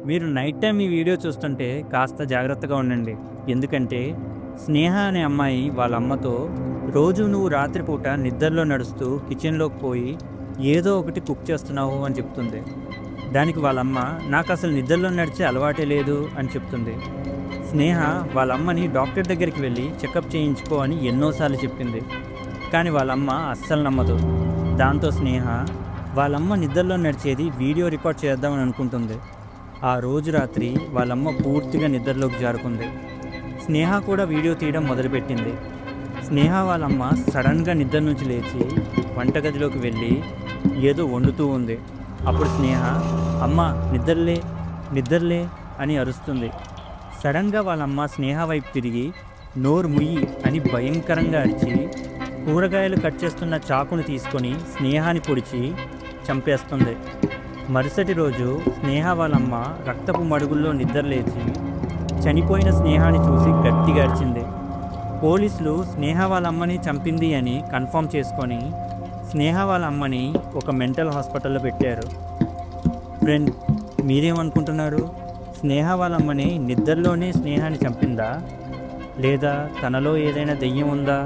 మీరు night time ఈ video చూస్తుంటే కాస్త జాగ్రత్తగా ఉండండి. ఎందుకంటే స్నేహ అనే అమ్మాయి వాళ్ళ అమ్మతో రోజు నువ్వు రాత్రిపూట నిద్రలో నడుస్తూ కిచెన్లోకి పోయి ఏదో ఒకటి కుక్ చేస్తున్నావు అని చెప్తుంది. దానికి వాళ్ళమ్మ నాకు అసలు నిద్రలో నడిచే అలవాటే లేదు అని చెప్తుంది. స్నేహ వాళ్ళ అమ్మని డాక్టర్ దగ్గరికి వెళ్ళి చెకప్ చేయించుకో అని ఎన్నోసార్లు చెప్పింది. కానీ వాళ్ళమ్మ అస్సలు నమ్మదు. దాంతో స్నేహ వాళ్ళమ్మ నిద్రలో నడిచేది వీడియో రికార్డ్ చేద్దామని అనుకుంటుంది. ఆ రోజు రాత్రి వాళ్ళమ్మ పూర్తిగా నిద్రలోకి జారుకుంది. స్నేహ కూడా వీడియో తీయడం మొదలుపెట్టింది. స్నేహ వాళ్ళమ్మ సడన్గా నిద్ర నుంచి లేచి వంటగదిలోకి వెళ్ళి ఏదో వండుతూ ఉంది. అప్పుడు స్నేహ అమ్మ నిద్రలే నిద్రలే అని అరుస్తుంది. సడన్గా వాళ్ళమ్మ స్నేహ వైపు తిరిగి నోరు ముయ్యి అని భయంకరంగా అరిచి కూరగాయలు కట్ చేస్తున్న చాకును తీసుకొని స్నేహాని పొడిచి చంపేస్తుంది. మరుసటి రోజు స్నేహ వాళ్ళమ్మ రక్తపు మడుగుల్లో నిద్రలేచి చనిపోయిన స్నేహాన్ని చూసి గట్టిగా అరిచింది. పోలీసులు స్నేహ వాళ్ళ అమ్మని చంపింది అని కన్ఫర్మ్ చేసుకొని స్నేహ వాళ్ళ అమ్మని ఒక మెంటల్ హాస్పిటల్లో పెట్టారు. ఫ్రెండ్, మీరేమనుకుంటున్నారు? స్నేహ వాళ్ళ అమ్మని నిద్రలోనే స్నేహాన్ని చంపిందా, లేదా తనలో ఏదైనా దెయ్యం ఉందా?